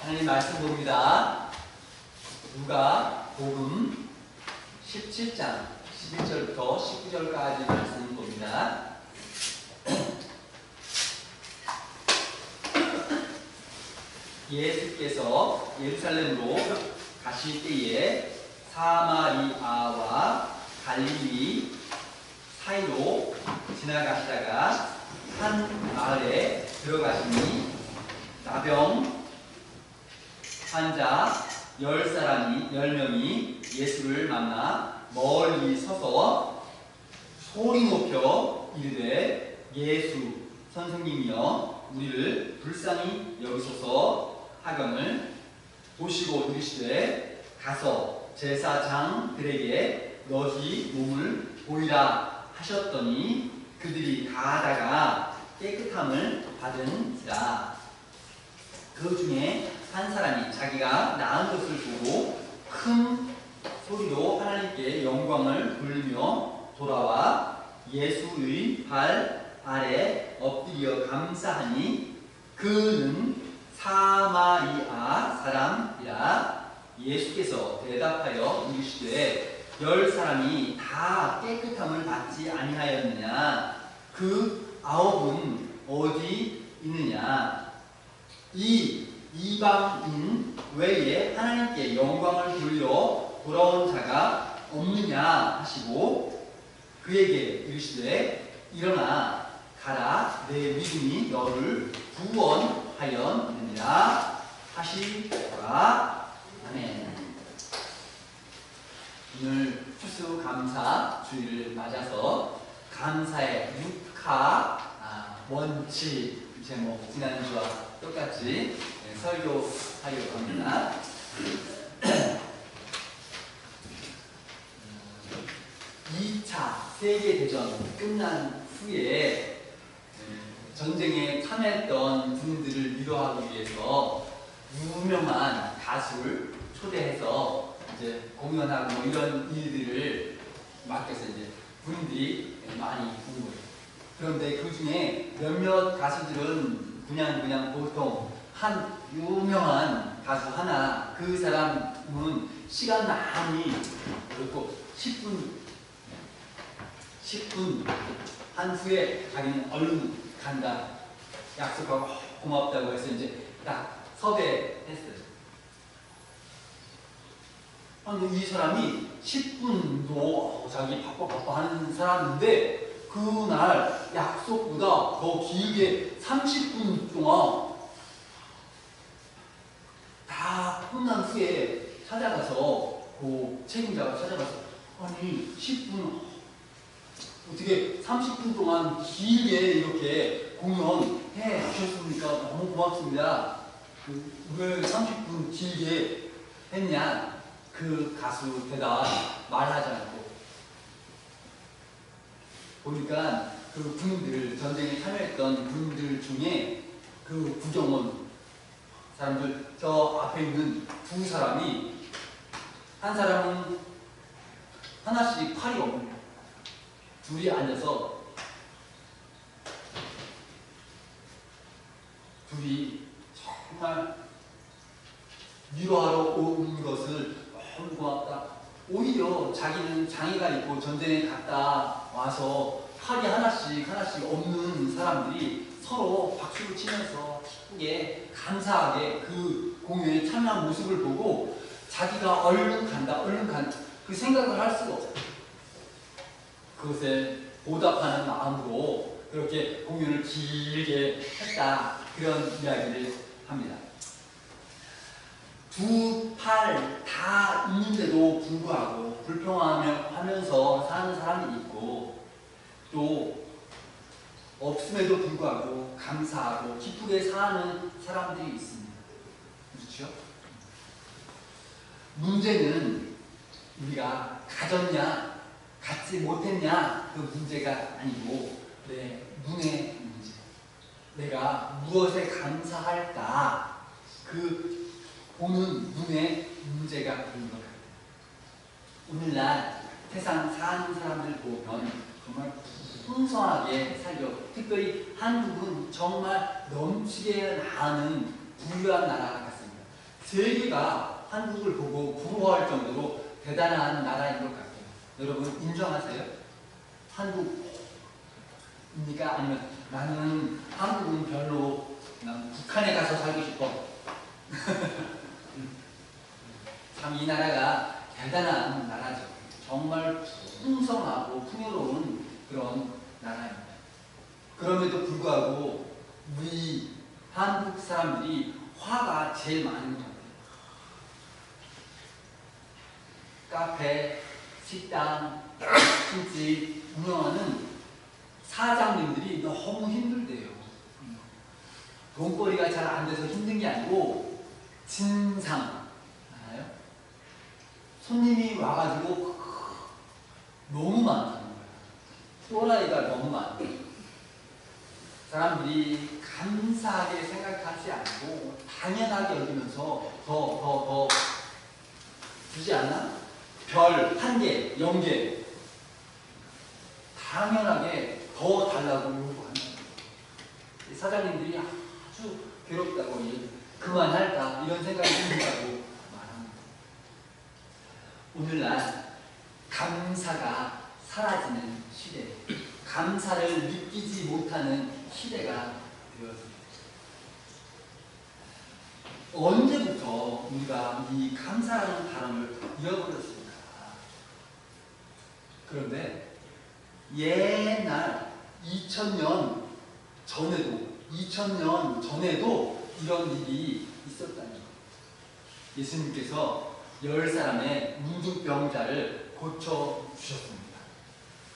하나님 말씀 봅니다. 누가복음 17장 11절부터 19절까지 말씀 봅니다. 예수께서 예루살렘으로 가실 때에 사마리아와 갈릴리 사이로 지나가시다가 한 마을에 들어가시니 나병 환자 10명이 예수를 만나 멀리 서서 소리 높여 이르되 예수 선생님이여 우리를 불쌍히 여기소서 하거늘 보시고 이르시되 가서 제사장들에게 너희 몸을 보이라 하셨더니 그들이 가다가 깨끗함을 받은지라. 그 중에 한 사람이 자기가 나은 것을 보고 큰 소리로 하나님께 영광을 돌리며 돌아와 예수의 발 아래 엎드려 감사하니 그는 사마리아 사람이라. 예수께서 대답하여 이르시되 10사람이 다 깨끗함을 받지 아니하였느냐? 그 9은 어디 있느냐? 이 이방인 외에 하나님께 영광을 돌려 돌아온 자가 없느냐 하시고 그에게 이르시되 일어나 가라 내 믿음이 너를 구원하였느니라 하시더라. 아멘. 오늘 추수감사 주일을 맞아서 감사의 6하 원칙 제목 지난주와 똑같이 설교하려고 합니다. 2차 세계대전 끝난 후에 전쟁에 참여했던 분들을 위로하기 위해서 유명한 가수를 초대해서 이제 공연하고 이런 일들을 맡겨서 이제 분들이 많이 본 거예요. 그런데 그 중에 몇몇 가수들은 그냥 보통 한 유명한 가수 하나, 그 사람은 시간 많이 그렇고 10분 한 후에 자기는 얼른 간다 약속하고 고맙다고 해서 이제 딱 섭외했어요. 근데 이 사람이 10분도 자기 바빠 하는 사람인데 그날 약속보다 더 길게 30분 동안 다 끝난 후에 찾아가서 그 책임자가 찾아가서 아니 10분 어떻게 30분 동안 길게 이렇게 공연해 주셨습니까? 너무 고맙습니다. 왜 30분 길게 했냐? 그 가수 대답 말하지 않고 보니까 그 분들 전쟁에 참여했던 분들 중에 그 구경원 사람들 저 앞에 있는 두 사람이 한 사람은 하나씩 팔이 없는 둘이 앉아서 둘이 정말 위로하러 온 것을 너무 고맙다. 오히려 자기는 장애가 있고 전쟁에 갔다 와서 팔이 하나씩 없는 사람들이 서로 박수를 치면서 기쁘게 감사하게 그 공연에 참여한 모습을 보고 자기가 얼른 간다 그 생각을 할 수가 없어요. 그것에 보답하는 마음으로 그렇게 공연을 길게 했다 그런 이야기를 합니다. 두 팔 다 있는데도 불구하고 불평하면서 사는 사람이 있고 또 없음에도 불구하고 감사하고 기쁘게 사는 사람들이 있습니다. 그렇죠? 문제는 우리가 가졌냐 갖지 못했냐 그 문제가 아니고 내 눈의 문제, 내가 무엇에 감사할까 그 보는 눈의 문제가 있는 것 같아요. 오늘날 세상 사는 사람들 보면 정말 풍성하게 살려 특별히 한국은 정말 넘치게 나는 부유한 나라 같습니다. 세계가 한국을 보고 부러워할 정도로 대단한 나라인 것 같아요. 여러분 인정하세요? 한국입니까? 아니면 나는 한국은 별로 난 북한에 가서 살고 싶어. 참 이 나라가 대단한 나라죠. 정말 풍성하고 풍요로운 그런 나라입니다. 그럼에도 불구하고 우리 한국 사람들이 화가 제일 많은 것 같아요. 카페, 식당, 술집 운영하는 사장님들이 너무 힘들대요. 돈벌이가 잘 안 돼서 힘든 게 아니고 진상 알아요? 손님이 와가지고 너무 많다는 거예요. 또라이가 너무 많아요. 사람들이 감사하게 생각하지 않고 당연하게 여기면서 더 주지 않나? 별 1개, 0개 당연하게 더 달라고 요구한다. 사장님들이 아주 괴롭다고 그만할까 이런 생각이 든다고 말합니다. 오늘날 감사가 사라지는 시대, 감사를 느끼지 못하는 시대가 되었습니다. 언제부터 우리가 이 감사라는 단어를 잃어버렸습니까? 그런데 옛날 2000년 전에도 이런 일이 있었다는 거예요. 예수님께서 10사람의 문둥병자를 고쳐주셨습니다.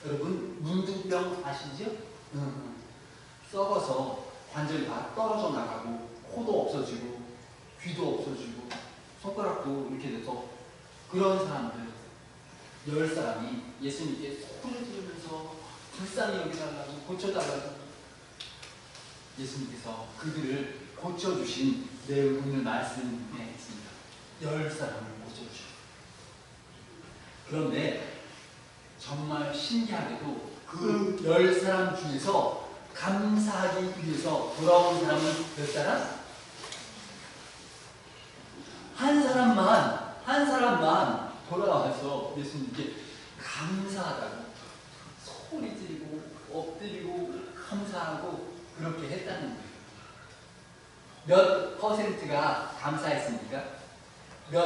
여러분 문둥병 아시죠? 썩어서 관절이 다 떨어져 나가고 코도 없어지고 귀도 없어지고 손가락도 이렇게 돼서 그런 사람들 10사람이 예수님께 소리를 지르면서 불쌍히 여기달라고 고쳐달라고 예수님께서 그들을 고쳐주신 내용 오늘 말씀에 있습니다. 10사람을 고쳐주셨어요. 그런데 정말 신기하게도 그 10사람 중에서 감사하기 위해서 돌아온 사람은 몇 사람? 한 사람만 돌아와서 예수님께 감사하다고 소리 지르고 엎드리고 감사하고 그렇게 했다는 거예요. 몇 퍼센트가 감사했습니까? 몇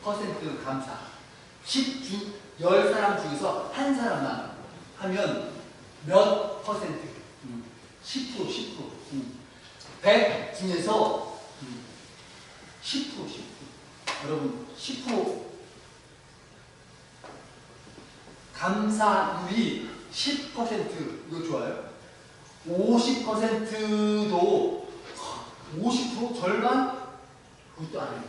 퍼센트 감사? 10사람 중에서 한 사람만 하면 몇 퍼센트? 10%. 100 중에서 10%. 여러분 10% 감사율이 10% 이거 좋아요? 50%도 50% 절반? 그것도 아니고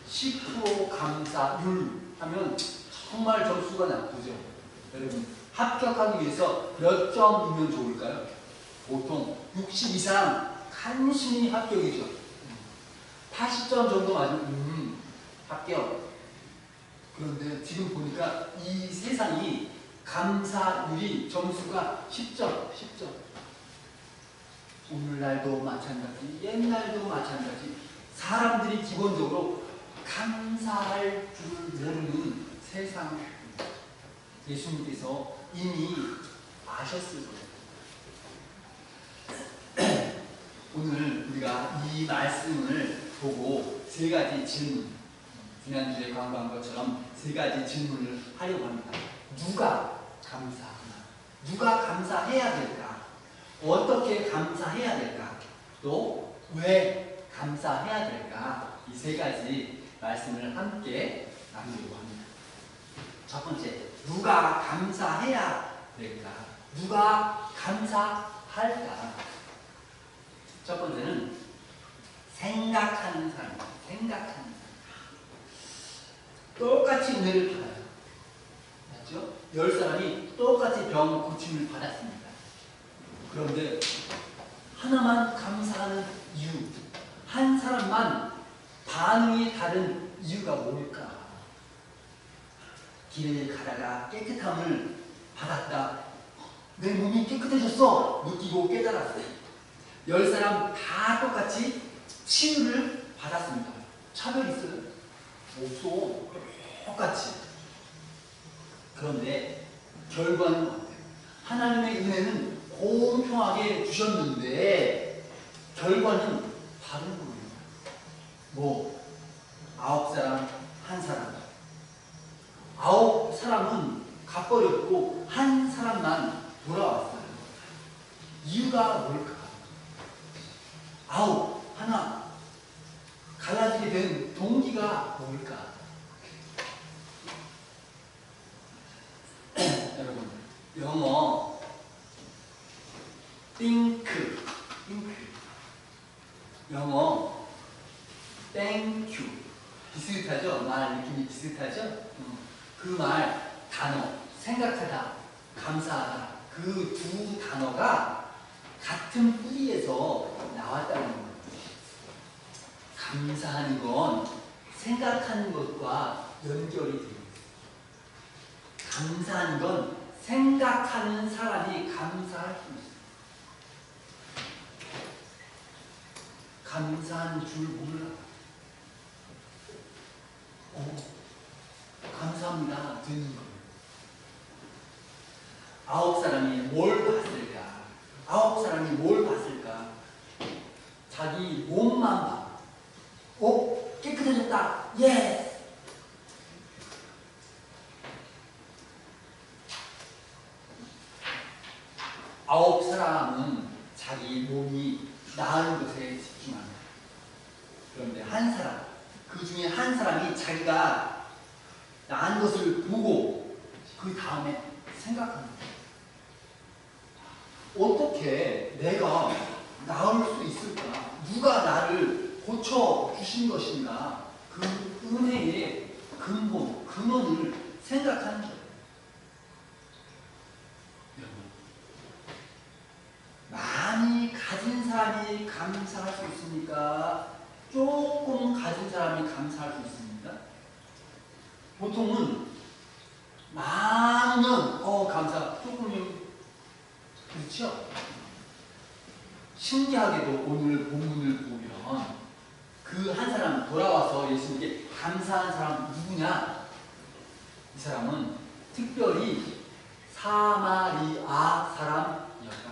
10% 감사율 하면 정말 점수가 나쁘죠. 여러분 합격하기 위해서 몇 점이면 좋을까요? 보통 60 이상 간신히 합격이죠. 80점 정도 맞으면 합격. 그런데 지금 보니까 이 세상이 감사율이 점수가 10점. 오늘날도 마찬가지, 옛날도 마찬가지. 사람들이 기본적으로 감사할 줄 모르는 세상. 예수님께서 이미 아셨을 거예요. 오늘 우리가 이 말씀을 보고 3가지 질문, 지난주에 광고한 것처럼 3가지 질문을 하려고 합니다. 누가 감사하나? 누가 감사해야 될까? 어떻게 감사해야 될까? 또 왜 감사해야 될까? 이 3가지 말씀을 함께 나누려고 합니다. 첫 번째, 누가 감사해야 될까? 누가 감사할까? 첫 번째는 생각하는 사람. 똑같이 은혜를 받아요. 맞죠? 10사람이 똑같이 병 고침을 받았습니다. 그런데 하나만 감사하는 이유, 한 사람만 반응이 다른 이유가 뭘까? 길을 가다가 깨끗함을 받았다. 내 몸이 깨끗해졌어. 느끼고 깨달았어요. 10사람 다 똑같이 치유를 받았습니다. 차별 있어요? 없어. 똑같이. 그런데 결과는 어때요? 하나님의 은혜는 공평하게 주셨는데 결과는 다른 거예요. 뭐 9사람, 1사람. 9사람은 가버렸고 1사람만 돌아왔어요. 이유가 뭘까? 9, 하나. 갈라지게 된 동기가 뭘까? 여러분, 영어 think, 영어 thank you 비슷하죠? 말 느낌이 비슷하죠? 그 말, 단어, 생각하다, 감사하다 그 두 단어가 같은 뿌리에서 나왔다는 거예요. 감사하는 건 생각하는 것과 연결이 돼요. 감사하는 건 생각하는 사람이 감사할 수 있어요. 감사한 줄 몰라. 감사합니다. 듣는 거예요. 9사람이 뭘 봤을까? 9사람이 뭘 봤을까? 자기 몸만 봐. 깨끗해졌다. 예스! 9사람은 자기 몸이 나은 것에 집중합니다. 그런데 1사람, 그 중에 1사람이 자기가 나은 것을 보고 그 다음에 생각합니다. 어떻게 내가 나을 수 있을까? 누가 나를 고쳐주신 것인가? 그 은혜의 근본, 근원을 생각하는 거예요. 많이 가진 사람이 감사할 수 있습니까? 조금 가진 사람이 감사할 수 있습니다. 보통은 많으면 감사, 조금이면 그렇죠? 신기하게도 오늘 본문을 보면 그 1사람 돌아와서 예수님께 감사한 사람 누구냐? 이 사람은 특별히 사마리아 사람이었다.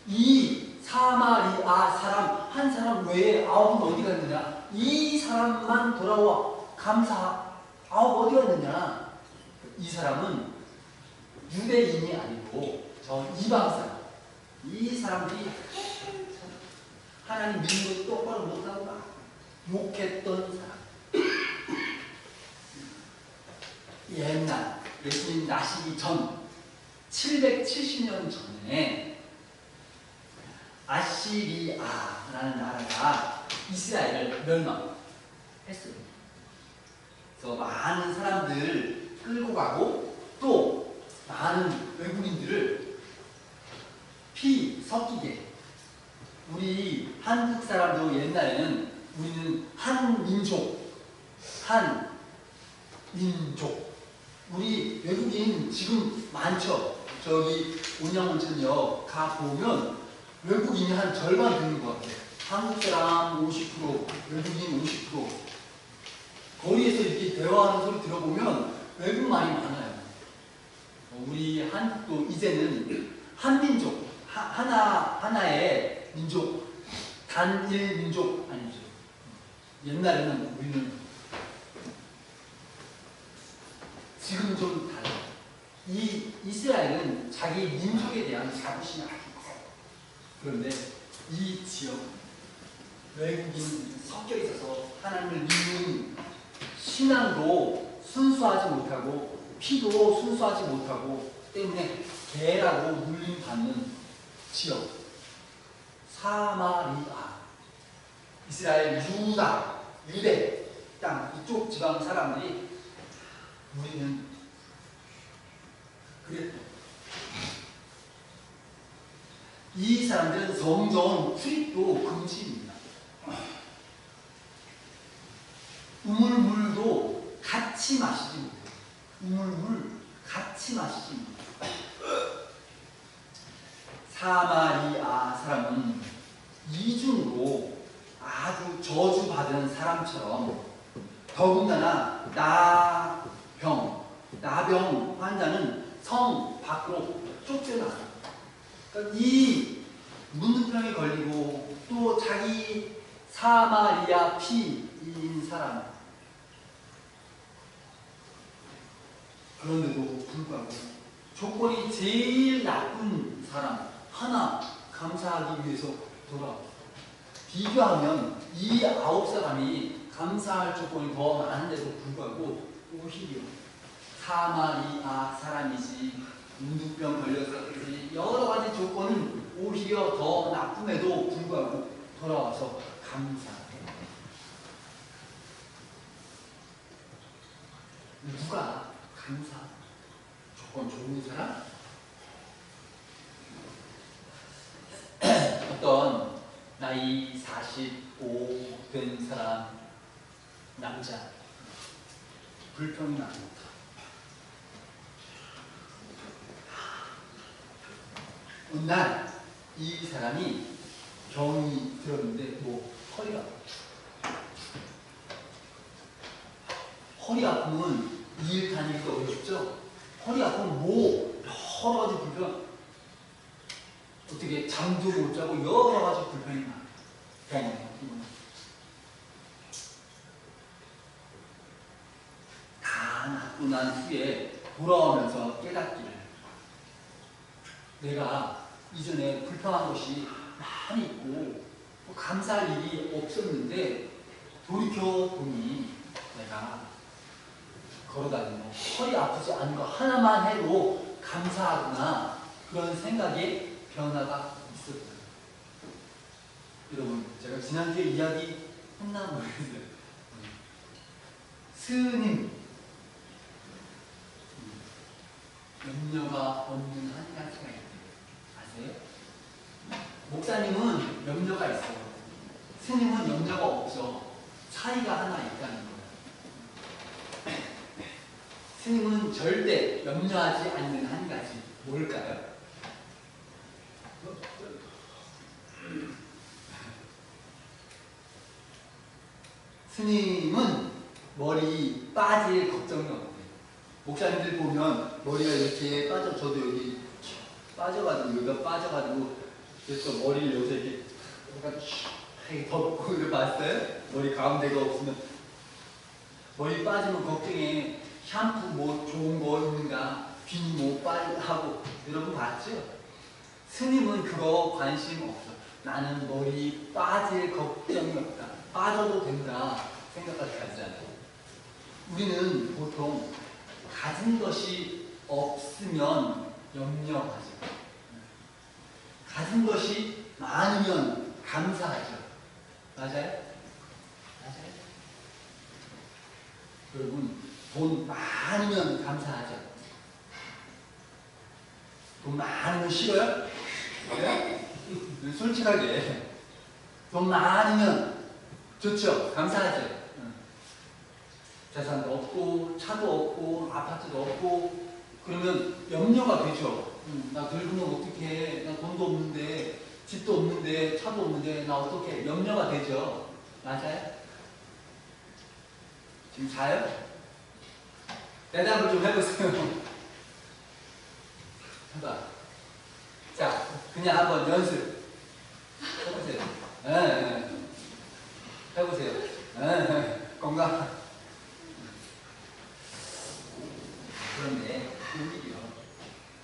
이 사마리아 사람 1사람 외에 9은 어디 갔느냐? 이 사람만 돌아와 감사 9 어디 갔느냐? 이 사람은 유대인이 아니고 저 이방 사람. 이 사람들이 하나님 믿는 거 똑바로 못하고 막 욕했던 사람. 옛날 예수님 나시기 전 770년 전에 아시리아라는 나라가 이스라엘을 멸망했어요. 그래서 많은 사람들 끌고 가고 또 많은 외국인들을 피 섞이게. 우리 한국 사람도 옛날에는 우리는 한민족, 우리 외국인 지금 많죠. 저기 온양온천역 가보면 외국인이 한 절반 되는 것 같아요. 한국 사람 50%, 외국인 50%. 거리에서 이렇게 대화하는 소리 들어보면 외국말이 많아요. 우리 한국도 이제는 한민족, 하나의 민족, 단일 민족 아니죠. 옛날에는 우리는 지금 좀 달라요. 이 이스라엘은 자기 민족에 대한 자부심이 아주 커요. 그런데 이 지역 외국인 섞여 있어서 하나님을 믿는 신앙도 순수하지 못하고 피도 순수하지 못하고 때문에 개라고 놀림받는 지역 사마리아, 이스라엘 유대 땅 이쪽 지방 사람들이 우리는 그랬다. 이 사람들은 성전 출입도 금지입니다. 우물물도 같이 마시지 못해요. 우물물 같이 마시지 못해요. 사마리아 사람은 이중으로 아주 저주받은 사람처럼 더군다나 나병 환자는 성 밖으로 쫓겨나. 그러니까 이 문둥병에 걸리고 또 자기 사마리아 피인 사람, 그런데도 불구하고 조건이 제일 나쁜 사람 하나 감사하기 위해서 돌아왔어요. 비교하면 이 9사람이 감사할 조건이 더 많은데도 불구하고 오히려 사마리아 사람이지 문둥병 걸렸었지 여러 가지 조건은 오히려 더 나쁨에도 불구하고 돌아와서 감사해요. 누가 감사? 조건 좋은 사람? 어떤 나이 45 된 사람, 남자, 불평이 많습니다. 어느 날 이 사람이 병이 들었는데 허리 아픔은 일 다니기가 어렵죠. 허리 아픔은 여러 가지 불편, 어떻게 잠도 못 자고 여러 가지 불편이 많아요. 다 낫고 난 후에 돌아오면서 깨닫기를, 내가 이전에 불평한 것이 많이 있고 감사할 일이 없었는데 돌이켜보니 내가 걸어다니며 허리 아프지 않은 거 하나만 해도 감사하구나, 그런 생각에 변화가 있었어요. 여러분, 제가 지난주에 이야기 했나 모르겠어요. 스님, 염려가 없는 한 가지가 있어요. 아세요? 목사님은 염려가 있어요. 스님은 염려가 없어. 차이가 하나 있다는 거예요. 스님은 절대 염려하지 않는 한 가지, 뭘까요? 스님은 머리 빠질 걱정이 없대요. 목사님들 보면 머리가 이렇게 저도 여기 빠져가지고, 여기가 빠져가지고, 그래서 머리를 여기서 이렇게 약간 덮고 이렇게 봤어요? 머리 가운데가 없으면. 머리 빠지면 걱정해. 샴푸 뭐 좋은 거 있는가, 비누 뭐 빨리 하고. 여러분 봤죠? 스님은 그거 관심 없어. 나는 머리 빠질 걱정이 없다, 빠져도 된다 생각까지 가지잖아요. 우리는 보통 가진 것이 없으면 염려하죠. 가진 것이 많으면 감사하죠. 맞아요? 맞아요? 여러분, 돈 많으면 감사하죠. 돈 많으면 싫어요? 네? 솔직하게 돈 많으면 좋죠. 감사하죠. 재산도 없고 차도 없고 아파트도 없고 그러면 염려가 되죠. 나 늙으면 어떡해, 나 돈도 없는데 집도 없는데 차도 없는데 나 어떡해, 염려가 되죠. 맞아요? 지금 자요? 대답을 좀 해보세요. 해봐. 자, 그냥 한번 연습 해보세요. 네. 해보세요. 네. 건강. 그런데 오히려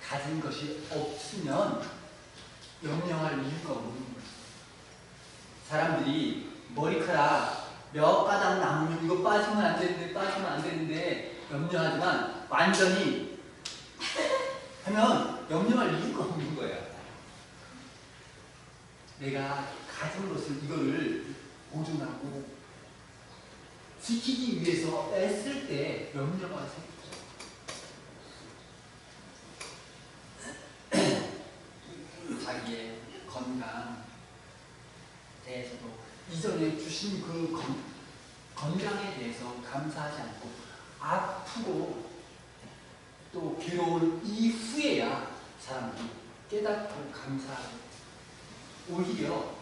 가진 것이 없으면 염려할 이유가 없는 거죠. 사람들이 머리카락 몇 가닥 남으면 이거 빠지면 안 되는데 염려하지만 완전히 하면 염려할 이유가 없는 거예요. 내가 가진 것을 이거를 보존하고 지키기 위해서 애쓸 때 염려가 생겨요. 자기의 건강에 대해서도 이전에 주신 그 건강에 대해서 감사하지 않고 아프고 또 괴로운 이후에야 사람들이 깨닫고 감사하고, 오히려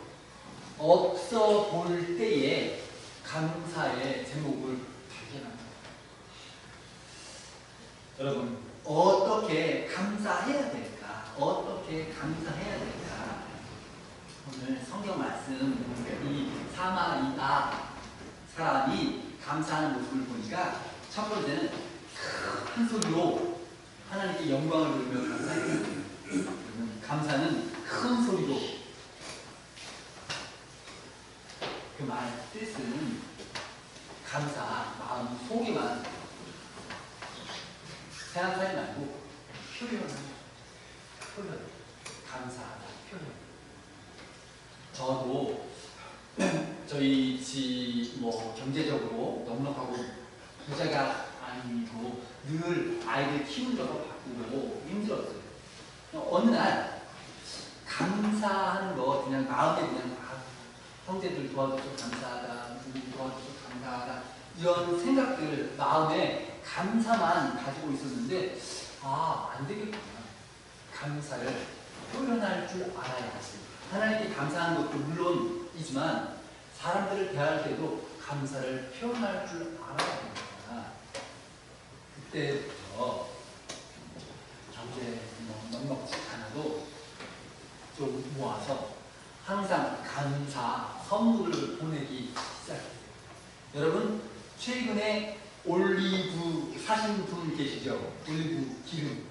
없어 볼 때에 감사의 제목을 자기는. 여러분, 어떻게 감사해야 될까? 어떻게 감사해야 될까? 오늘 성경 말씀, 이 사마리아 사람이 감사하는 모습을 보니까 첫 번째는 큰 소리로 하나님께 영광을 돌리며 감사해요. 감사는 큰 소리로. 그 말 뜻은 감사, 마음 속에만 생각하지 말고 표현, 감사하다, 표현. 저도 저희 집 경제적으로 넉넉하고 부자가 아니고 늘 아이들 키우는 것도 바쁘고 힘들었어요. 어느 날 감사하는 거 그냥 마음에 그냥 형제들 도와줘서 감사하다, 부모 도와줘서 감사하다 이런 생각들 마음에 감사만 가지고 있었는데 안 되겠구나. 감사를 표현할 줄 알아야지. 하나님께 감사하는 것도 물론이지만 사람들을 대할 때도 감사를 표현할 줄 알아야 됩니다. 그때부터 경제 넉넉지 않아도 좀 모아서 항상 감사 선물을 보내기 시작했어요. 여러분 최근에 올리브 사신 분 계시죠? 올리브 기름.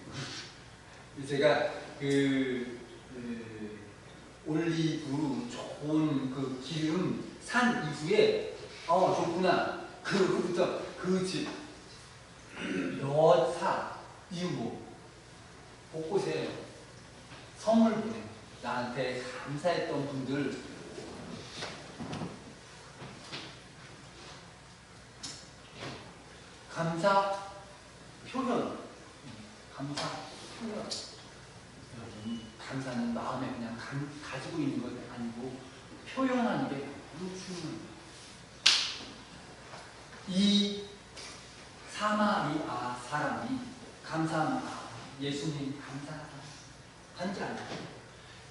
제가 올리브 좋은 그 기름 산 이후에 좋구나. 그 후부터 그 집 여사 이웃 곳곳에 선물 보내. 나한테 감사했던 분들 감사 표현. 여러분 감사는 마음에 그냥 가지고 있는 것 아니고 표현하는 게 너무 중요해요. 이 사마리아 사람이 감사합니다. 예수님 감사하다. 한지 않아요.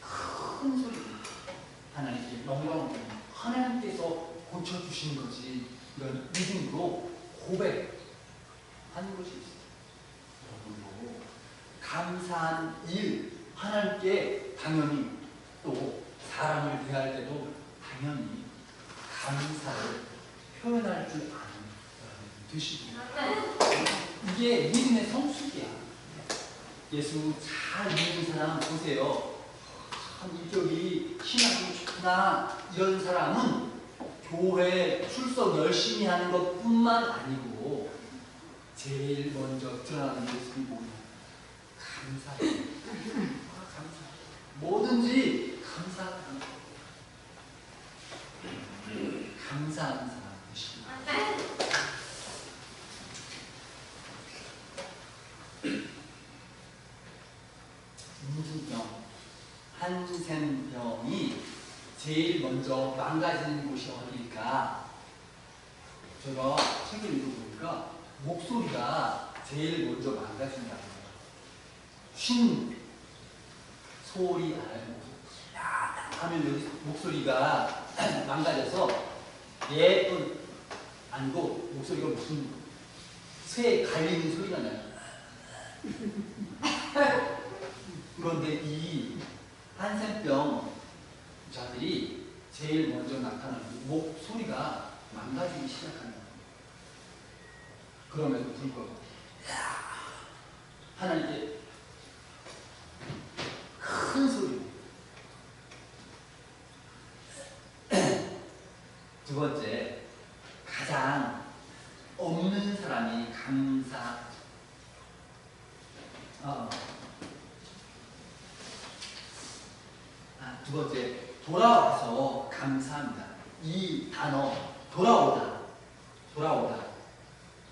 큰 소리로 하나님께 영광을 드립니다. 하나님께서 고쳐주신 거지. 이런 믿음으로 고백하는 것이 있어요. 여러분도 감사한 일 하나님께 당연히 또 사람을 대할 때도 당연히 감사를 표현할 줄 아는 되시기. 이게 믿음의 성숙이야. 예수 잘 믿는 사람 보세요. 참 인격이 신앙이 좋구나. 이런 사람은 교회 출석 열심히 하는 것뿐만 아니고 제일 먼저 드러나는 모습이 뭐냐? 감사해요. 감사. 뭐든지 감사하는 사람 되시기. 문진병, 한센병이 제일 먼저 망가지는 곳이 어디일까? 제가 책을 읽어보니까 목소리가 제일 먼저 망가진다는 거예요. 쉰 소리 알고 하면 여기 목소리가 망가져서 예쁜 아니고 목소리가 무슨 쇠 갈리는 소리가 나요. 그런데 이 한센병 자들이 제일 먼저 나타나는 목소리가 망가지기 시작하는 거예요. 그럼에도 불구하고 하나님께 큰 소리로. 두 번째, 가장 없는 사람이 감사. 두 번째, 돌아와서 감사합니다. 이 단어 돌아오다.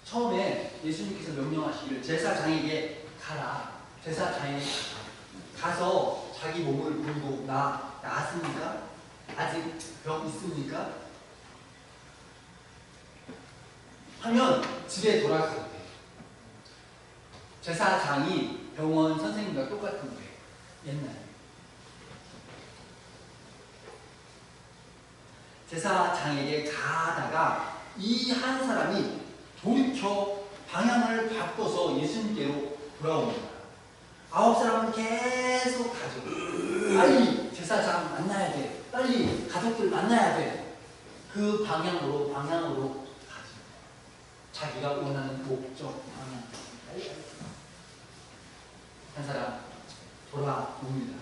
처음에 예수님께서 명령하시기를 제사장에게 가라. 제사장에게 가서 자기 몸을 보이고 나았습니까? 아직 병 있습니까? 하면 집에 돌아가도 돼. 제사장이 병원 선생님과 똑같은 거예요. 옛날에. 제사장에게 가다가 이 한 사람이 돌이켜 방향을 바꿔서 예수님께로 돌아옵니다. 9사람은 계속 가죠. 빨리 제사장 만나야 돼. 빨리 가족들 만나야 돼. 그 방향으로 가죠. 자기가 원하는 목적 방향. 한 사람 돌아옵니다.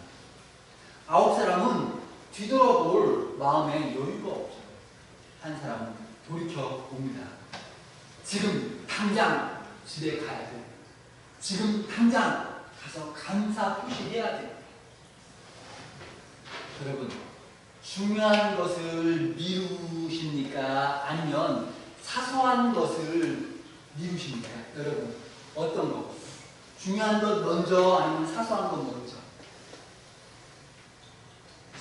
9사람은 뒤돌아볼 마음에 여유가 없어요. 한 사람은 돌이켜 옵니다. 지금 당장 집에 가야 돼. 지금 당장 가서 감사 표시해야 돼. 여러분, 중요한 것을 미루십니까? 아니면 사소한 것을 미루십니까? 여러분, 어떤 거? 중요한 것 먼저 아니면 사소한 것 먼저?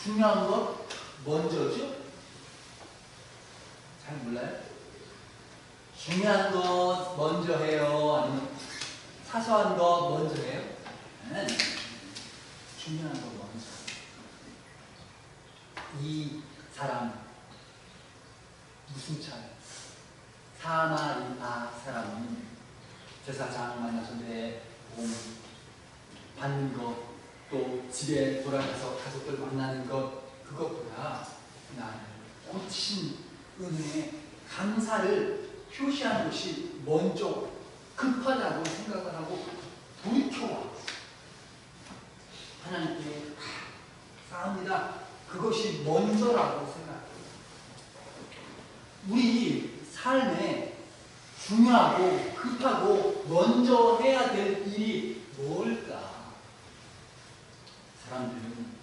중요한 것 먼저죠? 잘 몰라요? 중요한 것 먼저 해요? 아니면 사소한 것 먼저 해요? 중요한 것 먼저. 이 사람 무슨 차예요? 사마리아 사람은 제사장 만나서 내 몸 받는 것, 또 집에 돌아가서 가족들 만나는 것, 그것보다 나를 고친 은혜에 감사를 표시하는 것이 먼저 급하다고 생각을 하고 돌이켜와 하나님께 싸웁니다. 그것이 먼저라고 생각해요. 우리 삶에 중요하고 급하고 먼저 해야 될 일이 뭘까? 사람들은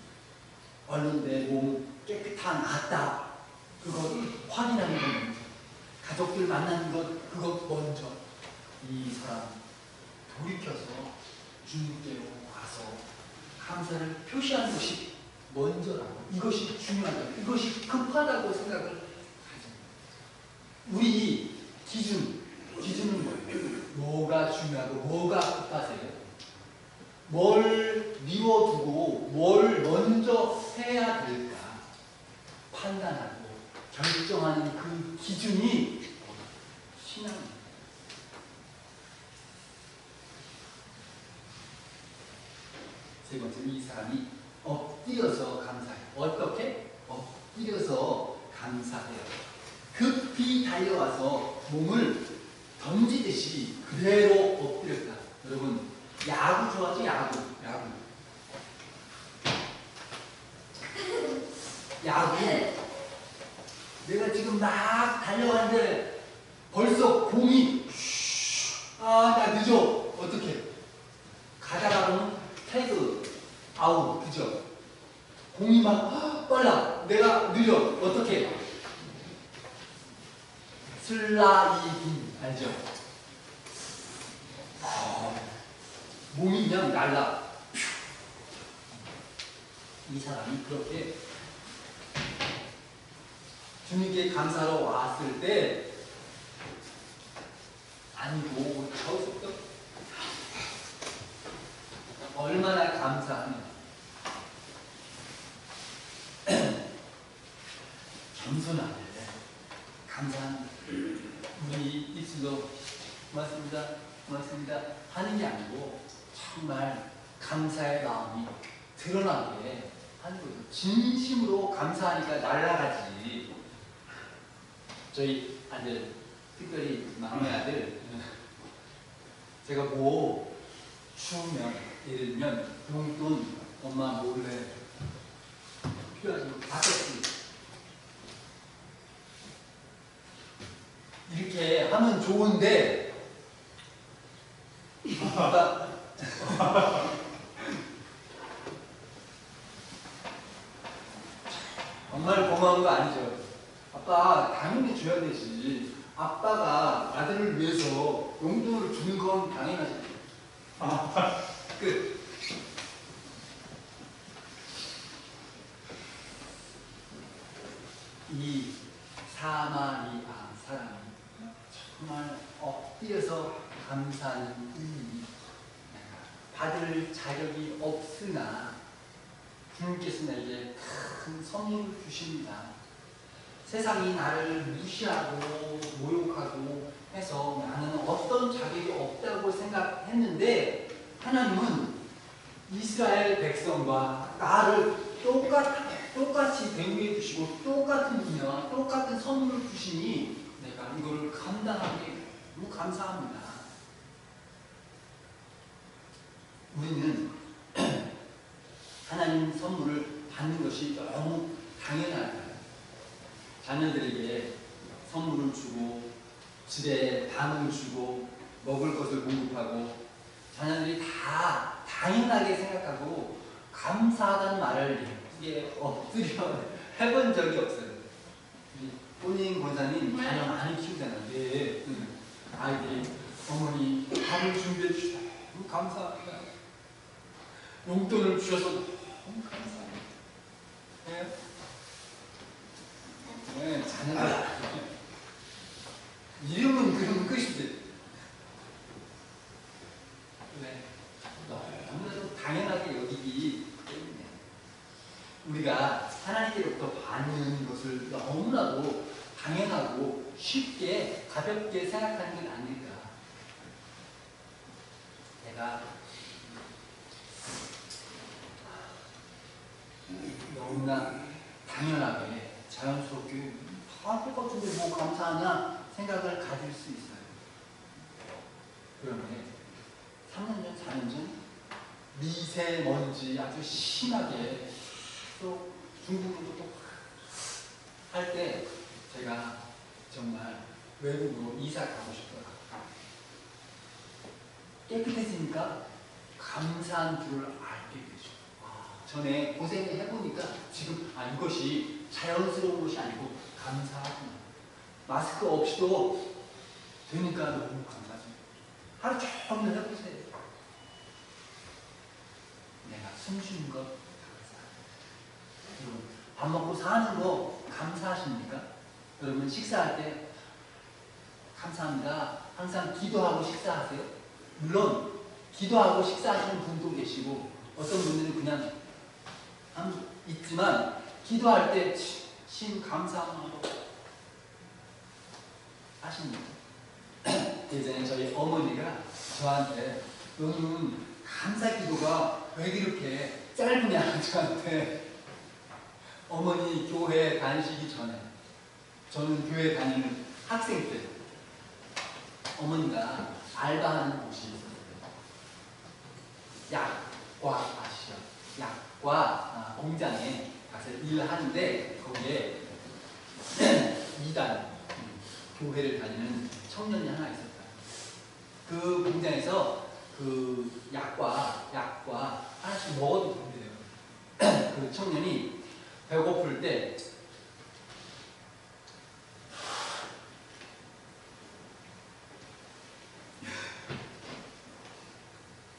얼른 내 몸 깨끗한 낫다. 그것 확인하는 것 먼저. 가족들 만나는 것, 그것 먼저. 이 사람 돌이켜서 주님께로 와서 감사를 표시하는 것이 먼저라고. 이것이 중요하다. 이것이 급하다고 생각을 하죠. 우리 기준은 뭐예요? 뭐가 중요하고 뭐가 급하세요? 뭘 미워두고 뭘 먼저 해야 될까 판단하고 결정하는 그 기준이 신앙입니다. 세 번째, 이 사람이 엎드려서 감사해요. 어떻게? 엎드려서 감사해요. 급히 달려와서 몸을 던지듯이 그대로 엎드렸다. 여러분, 야구 좋아하죠? 야구. 내가 지금 막 달려가는데 벌써 공이 나 늦어. 어떡해? 가다가 보면 태그 아웃. 그죠? 공이 막 빨라. 내가 느려. 어떡해? 슬라이딩 알죠? 몸이 그냥 날라. 이 사람이 그렇게 주님께 감사로 왔을 때 아니고 저부터 얼마나 감사하냐. 겸손하게 감사합니다. 우리 입술로 고맙습니다 하는 게 아니고 정말 감사의 마음이 드러나게 하는 거죠. 진심으로 감사하니까 날아가지. 저희 아들, 특별히 막내 아들, 제가 뭐 추우면, 예를 들면 용돈 엄마 몰래 필요하시면 받았지. 이렇게 하면 좋은데 정말 고마운 거 아니죠. 아빠 당연히 줘야 되지. 아빠가 아들을 위해서 용돈을 주는 건 당연하지. 끝. 이 사마리아 사람이 정말 엎드려서 감사하는 의미, 받을 자격이 없으나 주님께서 내게 큰 선물을 주십니다. 세상이 나를 무시하고 모욕하고 해서 나는 어떤 자격이 없다고 생각했는데 하나님은 이스라엘 백성과 나를 똑같이 대우해 주시고 똑같은 분야와 똑같은 선물을 주시니 내가 이거를 감당하게 너무 감사합니다. 우리는 하나님 선물을 받는 것이 너무 당연할까요? 자녀들에게 선물을 주고 집에 방을 주고 먹을 것을 공급하고 자녀들이 다 당연하게 생각하고 감사하다는 말을 이게 엎드려 해본 적이 없어요. 본인 권사님 자녀 많이 키우잖아요. 네. 아이들이 어머니 밥을 준비해 주셔서 너무 감사합니다. 용돈을 주셔서 너무 감사합니다. 네. 네, 자녀들 이름은 그러면 끝이지. 네. 너무나도 당연하게 여기기 때문에 우리가 하나님께로부터 받는 것을 너무나도 당연하고 쉽게 가볍게 생각하는 건 아닐까. 내가 너무나 당연하게 자연스럽게 다 똑같은데 뭐 감사하냐 생각을 가질 수 있어요. 그런데 3년 전, 4년 전 미세먼지 아주 심하게 또 중국으로 또 할 때 제가 정말 외국으로 이사 가고 싶더라고요. 깨끗해지니까 감사한 줄을 알게 되죠. 전에 고생을 해보니까 지금 이것이 자연스러운 것이 아니고 감사하구나. 마스크 없이도 되니까 너무 감사하죠. 하루 종일 해보세요. 내가 숨 쉬는 것 감사해요. 밥 먹고 사는 거 감사하십니까? 여러분 식사할 때 감사합니다. 항상 기도하고 식사하세요? 물론 기도하고 식사하시는 분도 계시고 어떤 분들은 그냥 있지만 기도할 때 신 감사하고 하십니까? 예전에 저희 어머니가 저한테 너는 감사 기도가 왜 이렇게 짧으냐 저한테. 어머니 교회 다니시기 전에 저는 교회 다니는 학생 때 어머니가 알바하는 곳이 있었어요. 약과 아시죠? 약과 공장에 가서 일하는데 거기에 2단 교회를 다니는 청년이 하나 있었다. 그 공장에서 그 약과 하나씩 먹어도 된대요. 그 청년이 배고플 때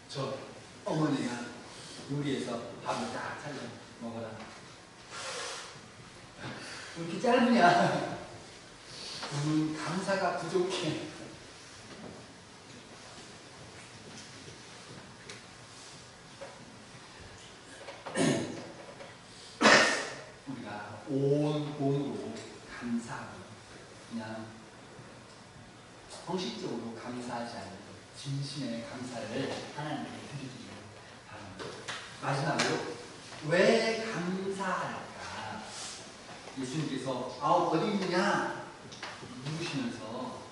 저 어머니가 요리해서 밥을 딱 차려 먹어라. 왜 이렇게 짧으냐? 감사가 부족해. 우리가 온 몸으로 감사하고 그냥 형식적으로 감사하지 않고 진심의 감사를 하나님께 드리기 바랍니다. 마지막으로 왜 감사할까? 예수님께서 어디 있느냐 물으시면서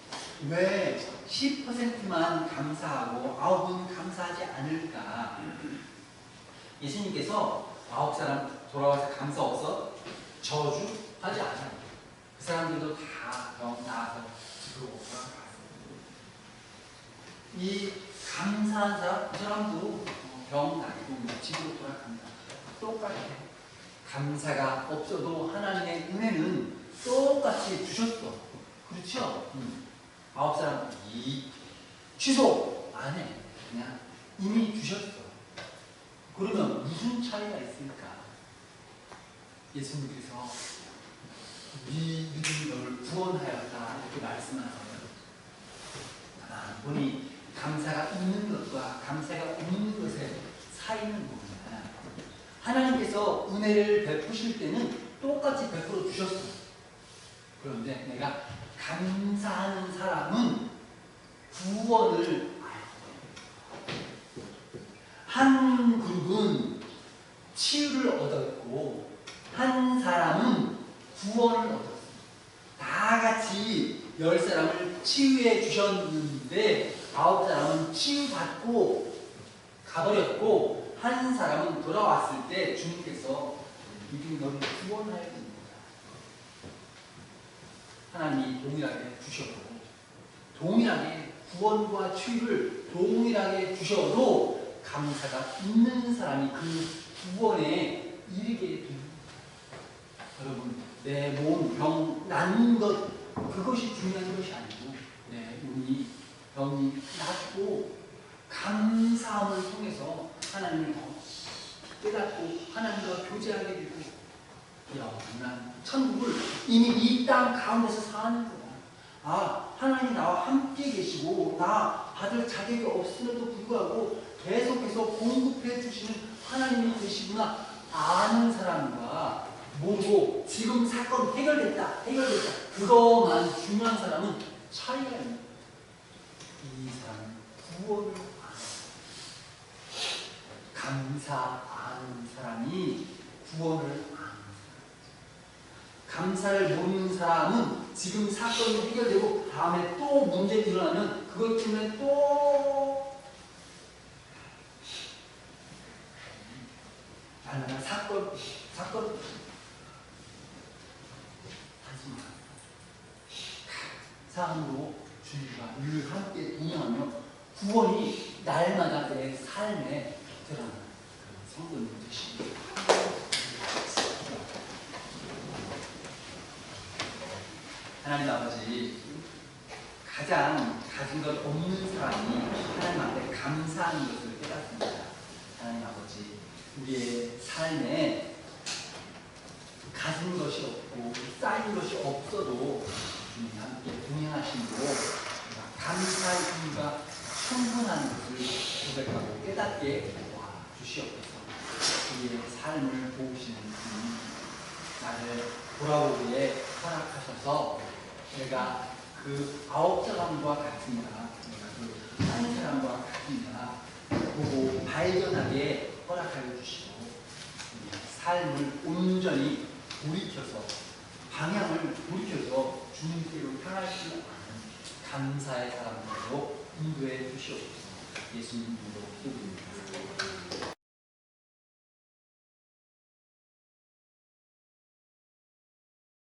왜 10%만 감사하고 9은 감사하지 않을까? 예수님께서 9사람 돌아와서 감사 없어 저주하지 않아요. 그 사람들도 다 병 나아서 집으로 돌아갔어요. 이 감사한 사람, 그 사람도 병 나고 집으로 돌아간다. 똑같아요. 감사가 없어도 하나님의 은혜는 똑같이 주셨어. 그렇죠? 9사람 취소 안 해. 그냥 이미 주셨어. 그러면 무슨 차이가 있을까? 예수님께서 네 믿음이 너를 구원하였다 이렇게 말씀하세요. 보니 감사가 있는 것과 감사가 없는 것의 차이는 뭐냐? 하나님께서 은혜를 베푸실 때는 똑같이 베풀어 주셨어. 그런데 내가 감사하는 사람은 구원을 알 거예요. 한 그룹은 치유를 얻었고 한 사람은 구원을 얻었어요. 다 같이 10사람을 치유해 주셨는데 9사람은 치유받고 가버렸고 한 사람은 돌아왔을 때 주님께서 이들이 너를 구원하여 줍니다. 하나님이 동일하게 주셔도 동일하게 구원과 치유를 동일하게 주셔도 감사가 있는 사람이 그 구원에 이르게 됩니다. 여러분, 내 몸, 병, 낫는 것 그것이 중요한 것이 아니고 내 몸이, 병이 낫고 감사함을 통해서 하나님을 깨닫고 하나님과 교제하게 되고 난 천국을 이미 이 땅 가운데서 사는 거야. 아, 하나님이 나와 함께 계시고 나 받을 자격이 없음에도 불구하고 계속해서 공급해 주시는 하나님이 계시구나 아는 사람과 모르고 지금 사건 해결됐다 그것만 중요한 사람은 차이가 있는 거야. 이 사람은 구원을 아는 감사 아는 사람이 구원을 아는 사람. 감사를 모르는 사람은 지금 사건이 해결되고 다음에 또 문제가 일어나면 그것 때문에 또 얼마나 사건 사람으로 주님과 늘 함께 동행하며 구원이 날마다 내 삶에 드러나는 그런 성도님 되십니다. 하나님 아버지, 가장 가진 것 없는 사람이 하나님 앞에 감사하는 것을 깨닫습니다. 하나님 아버지, 우리의 삶에 가진 것이 없고 쌓인 것이 없어도 주님 함께 동행하심으로 감사의 힘과 충분한 것을 고백하고 깨닫게 주시옵소서. 우리의 삶을 도우시는 주님, 나를 돌아오기에 허락하셔서 내가 그 9사람과 같은가, 내가 그 1사람과 같은가 보고 발견하게 허락하여 주시고 삶을 온전히 돌이켜서 방향을 돌이켜서 주님께로 향할 수 있는 감사의 사람들로 인도해 주시옵소서. 예수님 이름으로 기도드립니다.